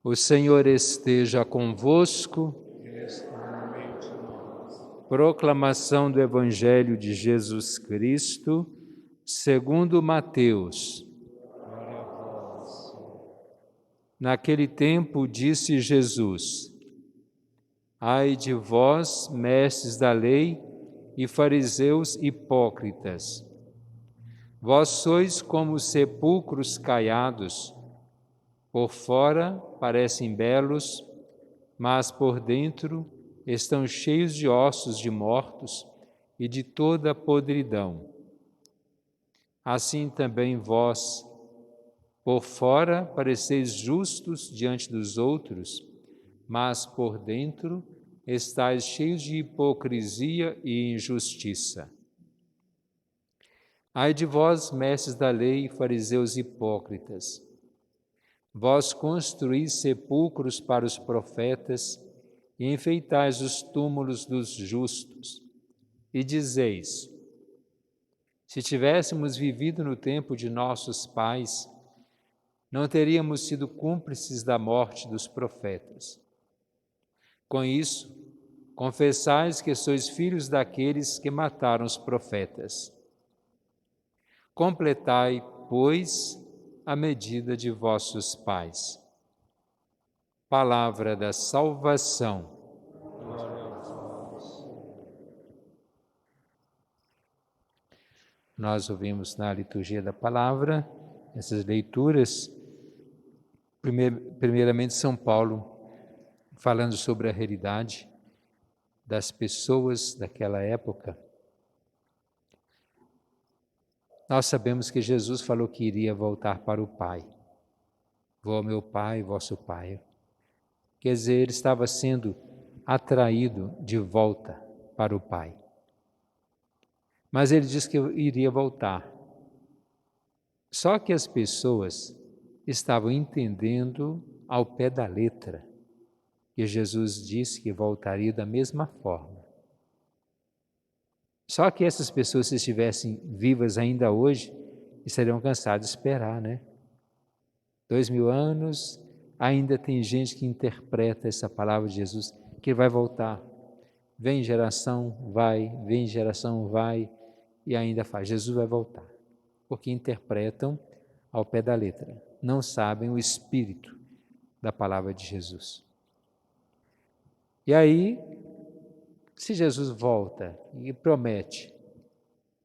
O Senhor esteja convosco. Proclamação do Evangelho de Jesus Cristo, segundo Mateus. Naquele tempo disse Jesus: Ai de vós, mestres da lei e fariseus hipócritas! Vós sois como os sepulcros caiados. Por fora parecem belos, mas por dentro estão cheios de ossos de mortos e de toda podridão. Assim também vós, por fora pareceis justos diante dos outros, mas por dentro estáis cheios de hipocrisia e injustiça. Ai de vós, mestres da lei e fariseus hipócritas! Vós construís sepulcros para os profetas e enfeitais os túmulos dos justos. E dizeis: se tivéssemos vivido no tempo de nossos pais, não teríamos sido cúmplices da morte dos profetas. Com isso, confessais que sois filhos daqueles que mataram os profetas. Completai, pois, a medida de vossos pais. Palavra da salvação. Nós ouvimos na liturgia da palavra essas leituras, primeiramente São Paulo falando sobre a realidade das pessoas daquela época. Nós sabemos que Jesus falou que iria voltar para o Pai. Vou ao meu Pai, vosso Pai. Quer dizer, ele estava sendo atraído de volta para o Pai. Mas ele disse que iria voltar. Só que as pessoas estavam entendendo ao pé da letra que Jesus disse que voltaria da mesma forma. Só que essas pessoas, se estivessem vivas ainda hoje, estariam cansadas de esperar, né? 2000 anos, ainda tem gente que interpreta essa palavra de Jesus, que ele vai voltar. Vem geração, vai, vem geração, vai, e ainda faz. Jesus vai voltar. Porque interpretam ao pé da letra. Não sabem o espírito da palavra de Jesus. E aí, se Jesus volta e promete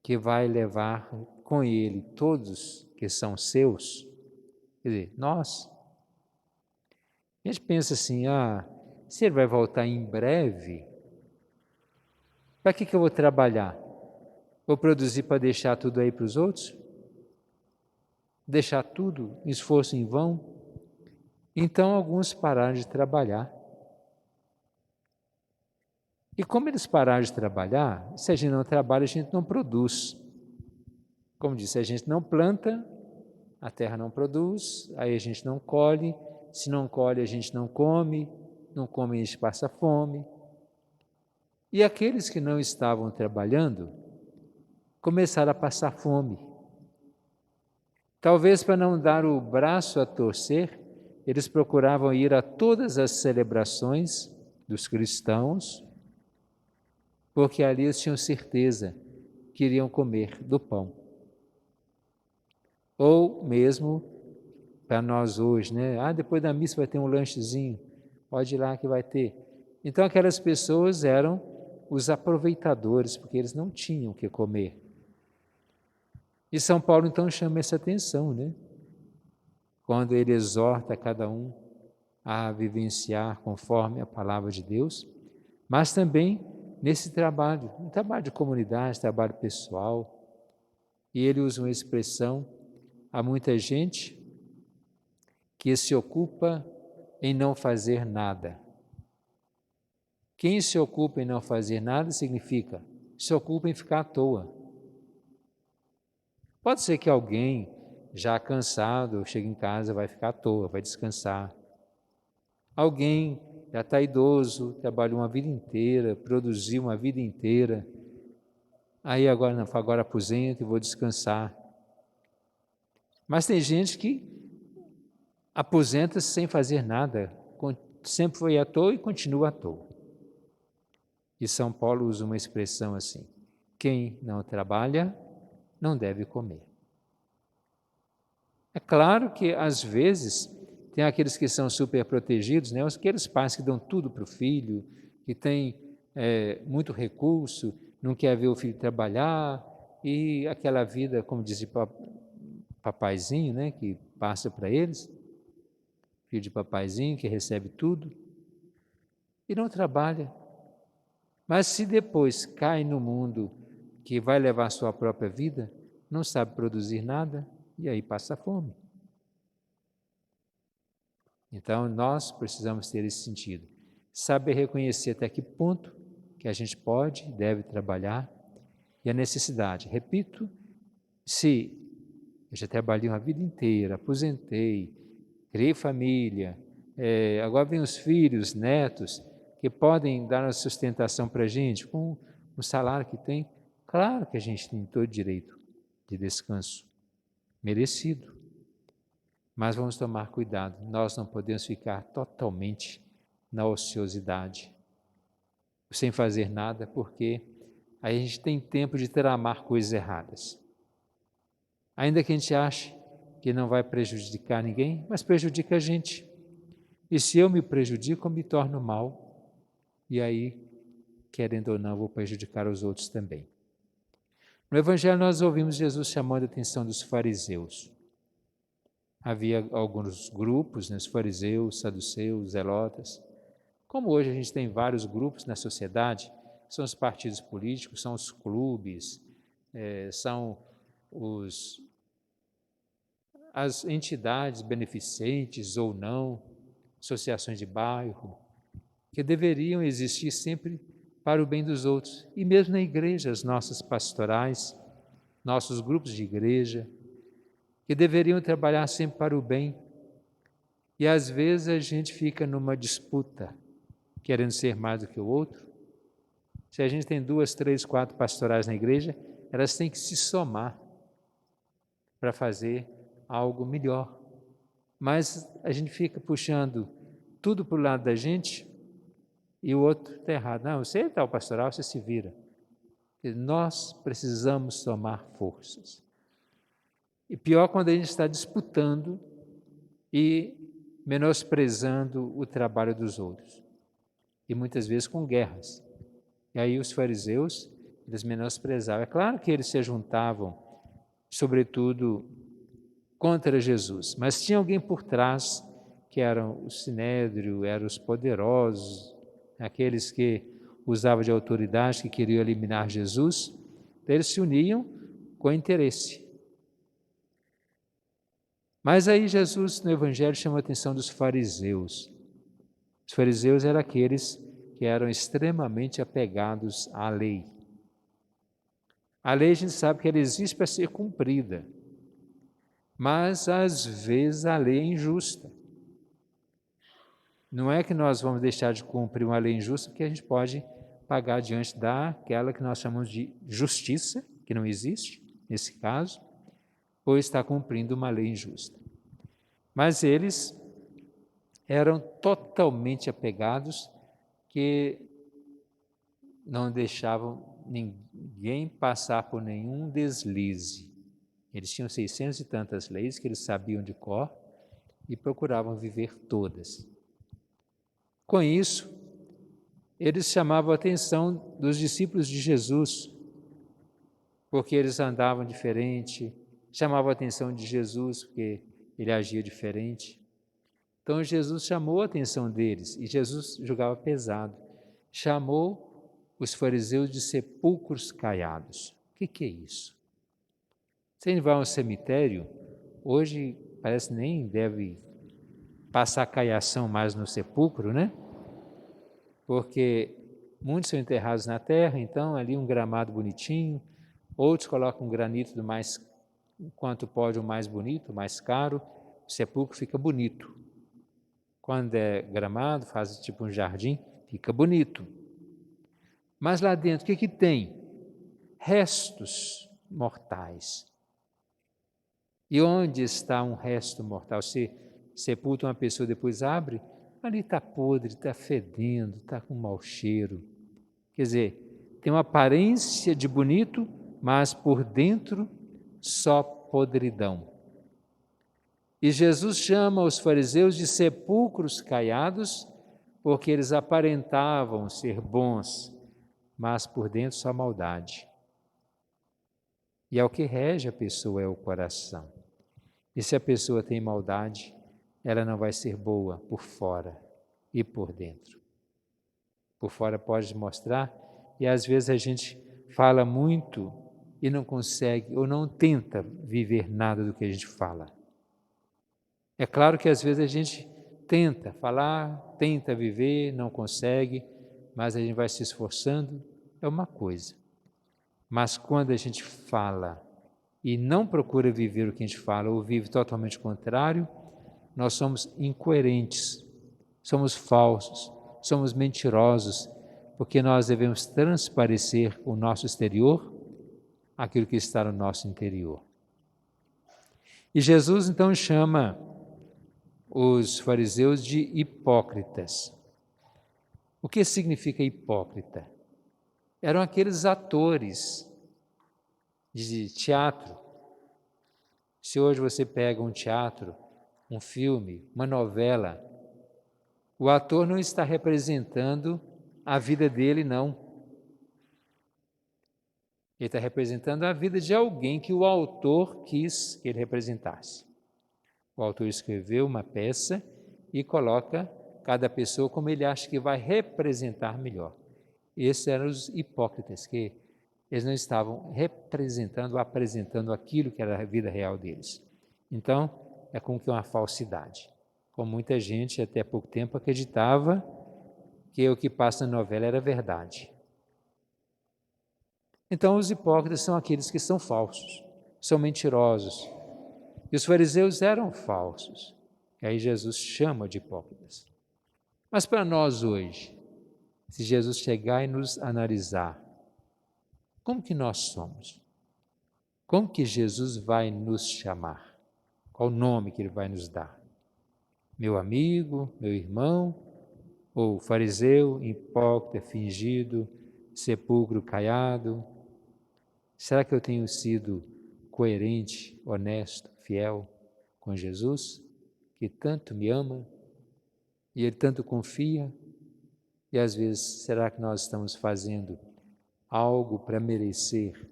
que vai levar com ele todos que são seus, quer dizer, nós, a gente pensa assim, se ele vai voltar em breve, para que eu vou trabalhar? Vou produzir para deixar tudo aí para os outros? Deixar tudo, esforço em vão? Então alguns pararam de trabalhar. E como eles pararam de trabalhar, se a gente não trabalha, a gente não produz. Como disse, a gente não planta, a terra não produz, aí a gente não colhe, se não colhe a gente não come, não come a gente passa fome. E aqueles que não estavam trabalhando, começaram a passar fome. Talvez para não dar o braço a torcer, eles procuravam ir a todas as celebrações dos cristãos, porque ali eles tinham certeza que iriam comer do pão. Ou mesmo para nós hoje, né? Depois da missa vai ter um lanchezinho, pode ir lá que vai ter. Então aquelas pessoas eram os aproveitadores, porque eles não tinham o que comer. E São Paulo então chama essa atenção, né? Quando ele exorta cada um a vivenciar conforme a palavra de Deus, mas também nesse trabalho, um trabalho de comunidade, trabalho pessoal. E ele usa uma expressão, há muita gente que se ocupa em não fazer nada. Quem se ocupa em não fazer nada significa se ocupa em ficar à toa. Pode ser que alguém já cansado chega em casa, vai ficar à toa, vai descansar. Alguém já está idoso, trabalhou uma vida inteira, produziu uma vida inteira, aí agora não, agora aposento e vou descansar. Mas tem gente que aposenta-se sem fazer nada, sempre foi à toa e continua à toa. E São Paulo usa uma expressão assim: quem não trabalha não deve comer. É claro que, às vezes, tem aqueles que são super protegidos, né? Aqueles pais que dão tudo para o filho, que têm muito recurso, não quer ver o filho trabalhar, e aquela vida, como diz papaizinho, né? Que passa para eles, filho de papaizinho que recebe tudo, e não trabalha. Mas se depois cai no mundo que vai levar a sua própria vida, não sabe produzir nada, e aí passa fome. Então, nós precisamos ter esse sentido. Saber reconhecer até que ponto que a gente pode e deve trabalhar e a necessidade. Repito, se eu já trabalhei uma vida inteira, aposentei, criei família, agora vem os filhos, netos, que podem dar uma sustentação para a gente com o salário que tem, claro que a gente tem todo direito de descanso merecido. Mas vamos tomar cuidado, nós não podemos ficar totalmente na ociosidade, sem fazer nada, porque aí a gente tem tempo de tramar coisas erradas. Ainda que a gente ache que não vai prejudicar ninguém, mas prejudica a gente. E se eu me prejudico, eu me torno mal. E aí, querendo ou não, vou prejudicar os outros também. No Evangelho nós ouvimos Jesus chamando a atenção dos fariseus. Havia alguns grupos, né, os fariseus, saduceus, zelotas. Como hoje a gente tem vários grupos na sociedade, são os partidos políticos, são os clubes, são as entidades beneficentes ou não, associações de bairro, que deveriam existir sempre para o bem dos outros. E mesmo na igreja, as nossas pastorais, nossos grupos de igreja, que deveriam trabalhar sempre para o bem. E às vezes a gente fica numa disputa, querendo ser mais do que o outro. Se a gente tem 2, 3, 4 pastorais na igreja, elas têm que se somar para fazer algo melhor. Mas a gente fica puxando tudo para o lado da gente e o outro está errado. Não, você está o pastoral, você se vira. Nós precisamos somar forças. E pior quando a gente está disputando e menosprezando o trabalho dos outros. E muitas vezes com guerras. E aí os fariseus, eles menosprezavam. É claro que eles se juntavam, sobretudo, contra Jesus, mas tinha alguém por trás, que eram o sinédrio, eram os poderosos, aqueles que usavam de autoridade, que queriam eliminar Jesus. Então, eles se uniam com interesse. Mas aí Jesus, no Evangelho, chama a atenção dos fariseus. Os fariseus eram aqueles que eram extremamente apegados à lei. A lei a gente sabe que ela existe para ser cumprida, mas às vezes a lei é injusta. Não é que nós vamos deixar de cumprir uma lei injusta, porque a gente pode pagar diante daquela que nós chamamos de justiça, que não existe nesse caso, ou está cumprindo uma lei injusta. Mas eles eram totalmente apegados, que não deixavam ninguém passar por nenhum deslize. Eles tinham 600 e tantas leis que eles sabiam de cor e procuravam viver todas. Com isso, eles chamavam a atenção dos discípulos de Jesus, porque eles andavam diferente, chamavam a atenção de Jesus, porque ele agia diferente. Então Jesus chamou a atenção deles, e Jesus julgava pesado. Chamou os fariseus de sepulcros caiados. O que é isso? Se ele vai ao cemitério, hoje parece nem deve passar caiação mais no sepulcro, né? Porque muitos são enterrados na terra, então ali um gramado bonitinho, outros colocam um granito do mais, quanto pode, o mais bonito, o mais caro, o sepulcro fica bonito. Quando é gramado, faz tipo um jardim, fica bonito. Mas lá dentro, o que tem? Restos mortais. E onde está um resto mortal? Se sepulta uma pessoa, depois abre, ali está podre, está fedendo, está com mau cheiro. Quer dizer, tem uma aparência de bonito, mas por dentro só podridão. E Jesus chama os fariseus de sepulcros caiados, porque eles aparentavam ser bons, mas por dentro só maldade. E é o que rege a pessoa, é o coração. E se a pessoa tem maldade, ela não vai ser boa por fora e por dentro. Por fora pode mostrar, e às vezes a gente fala muito e não consegue, ou não tenta viver nada do que a gente fala. É claro que às vezes a gente tenta falar, tenta viver, não consegue, mas a gente vai se esforçando, é uma coisa. Mas quando a gente fala e não procura viver o que a gente fala, ou vive totalmente o contrário, nós somos incoerentes, somos falsos, somos mentirosos, porque nós devemos transparecer o nosso exterior, aquilo que está no nosso interior. E Jesus então chama os fariseus de hipócritas. O que significa hipócrita? Eram aqueles atores de teatro. Se hoje você pega um teatro, um filme, uma novela, o ator não está representando a vida dele, não. Ele está representando a vida de alguém que o autor quis que ele representasse. O autor escreveu uma peça e coloca cada pessoa como ele acha que vai representar melhor. Esses eram os hipócritas, que eles não estavam representando, apresentando aquilo que era a vida real deles. Então, é como que uma falsidade. Como muita gente, até pouco tempo, acreditava que o que passa na novela era verdade. Então, os hipócritas são aqueles que são falsos, são mentirosos. E os fariseus eram falsos. E aí Jesus chama de hipócritas. Mas para nós hoje, se Jesus chegar e nos analisar, como que nós somos? Como que Jesus vai nos chamar? Qual o nome que Ele vai nos dar? Meu amigo, meu irmão, ou fariseu, hipócrita, fingido, sepulcro caiado? Será que eu tenho sido coerente, honesto, fiel com Jesus, que tanto me ama e Ele tanto confia? E às vezes, será que nós estamos fazendo algo para merecer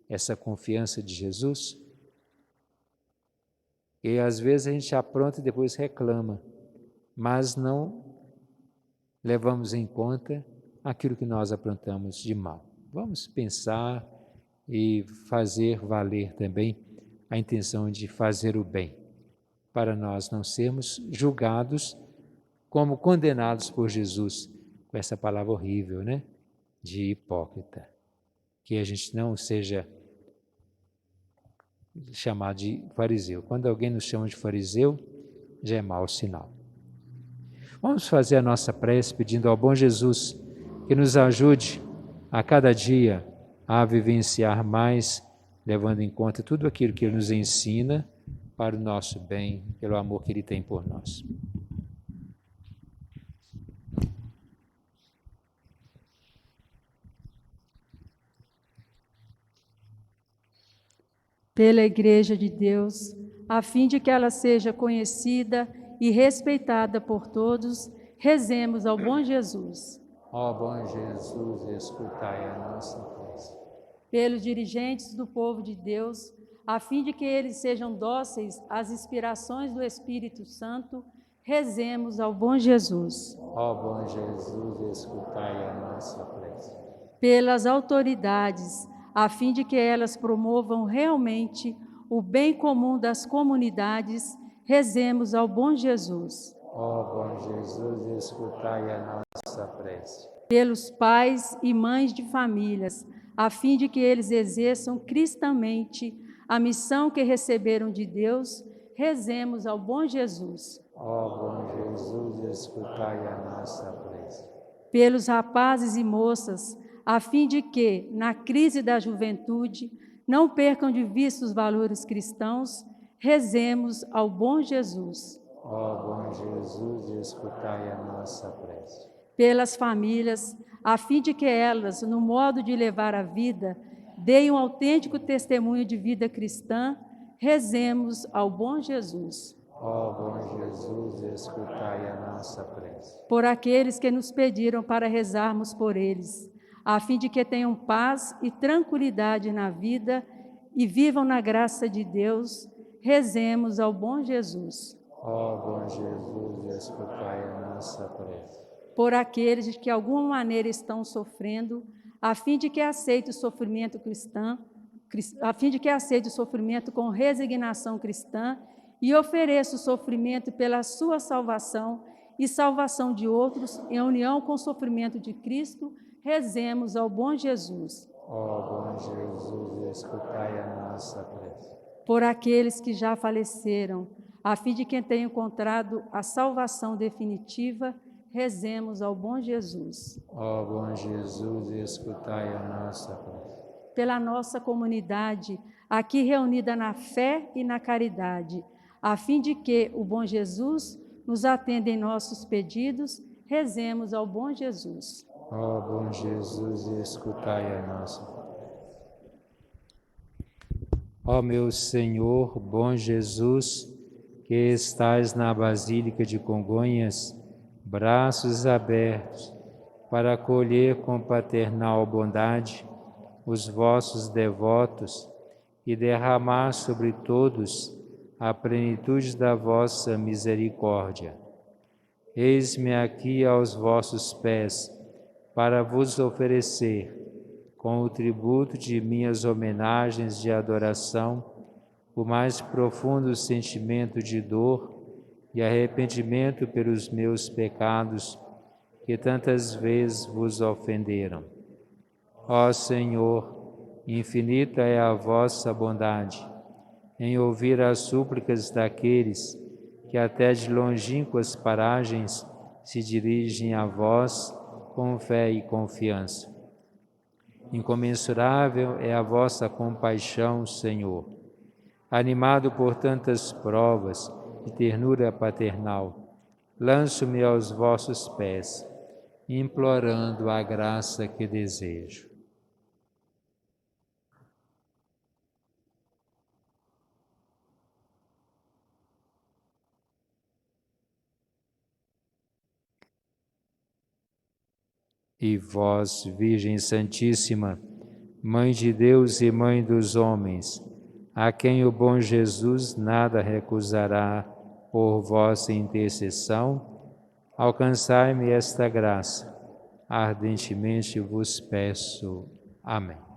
essa confiança de Jesus? E às vezes a gente apronta e depois reclama, mas não levamos em conta aquilo que nós aprontamos de mal. Vamos pensar e fazer valer também a intenção de fazer o bem, para nós não sermos julgados como condenados por Jesus, com essa palavra horrível, né? De hipócrita. Que a gente não seja chamado de fariseu. Quando alguém nos chama de fariseu, já é mau sinal. Vamos fazer a nossa prece pedindo ao bom Jesus que nos ajude a cada dia a vivenciar mais, levando em conta tudo aquilo que Ele nos ensina para o nosso bem, pelo amor que Ele tem por nós. Pela Igreja de Deus, a fim de que ela seja conhecida e respeitada por todos, rezemos ao bom Jesus. Ó bom Jesus, escutai a nossa prece. Pelos dirigentes do povo de Deus, a fim de que eles sejam dóceis às inspirações do Espírito Santo, rezemos ao bom Jesus. Ó bom Jesus, escutai a nossa prece. Pelas autoridades, a fim de que elas promovam realmente o bem comum das comunidades, rezemos ao bom Jesus. Ó bom Jesus, escutai a nossa prece. Pelos pais e mães de famílias, a fim de que eles exerçam cristamente a missão que receberam de Deus, rezemos ao bom Jesus. Ó bom Jesus, escutai a nossa prece. Pelos rapazes e moças, a fim de que, na crise da juventude, não percam de vista os valores cristãos, rezemos ao bom Jesus. Ó bom Jesus, escutai a nossa prece. Pelas famílias, a fim de que elas, no modo de levar a vida, deem um autêntico testemunho de vida cristã, rezemos ao bom Jesus. Ó bom Jesus, escutai a nossa prece. Por aqueles que nos pediram para rezarmos por eles, a fim de que tenham paz e tranquilidade na vida e vivam na graça de Deus, rezemos ao bom Jesus. Ó bom Jesus, escutai a nossa prece. Por aqueles que de alguma maneira estão sofrendo, a fim de que aceite o sofrimento com resignação cristã e ofereça o sofrimento pela sua salvação e salvação de outros em união com o sofrimento de Cristo, rezemos ao bom Jesus. Ó bom Jesus, escutai a nossa prece. Por aqueles que já faleceram, a fim de quem tenha encontrado a salvação definitiva, rezemos ao bom Jesus. Ó bom Jesus, escutai a nossa prece. Pela nossa comunidade, aqui reunida na fé e na caridade, a fim de que o bom Jesus nos atenda em nossos pedidos, rezemos ao bom Jesus. Ó bom Jesus, escutai a nossa prece. Ó meu Senhor, bom Jesus, que estais na Basílica de Congonhas, braços abertos, para acolher com paternal bondade os vossos devotos e derramar sobre todos a plenitude da vossa misericórdia. Eis-me aqui aos vossos pés, para vos oferecer, com o tributo de minhas homenagens de adoração, o mais profundo sentimento de dor e arrependimento pelos meus pecados, que tantas vezes vos ofenderam. Ó Senhor, infinita é a vossa bondade, em ouvir as súplicas daqueles que até de longínquas paragens se dirigem a vós com fé e confiança. Incomensurável é a vossa compaixão, Senhor. Animado por tantas provas de ternura paternal, lanço-me aos vossos pés, implorando a graça que desejo. E vós, Virgem Santíssima, Mãe de Deus e Mãe dos homens, a quem o bom Jesus nada recusará por vossa intercessão, alcançai-me esta graça. Ardentemente vos peço. Amém.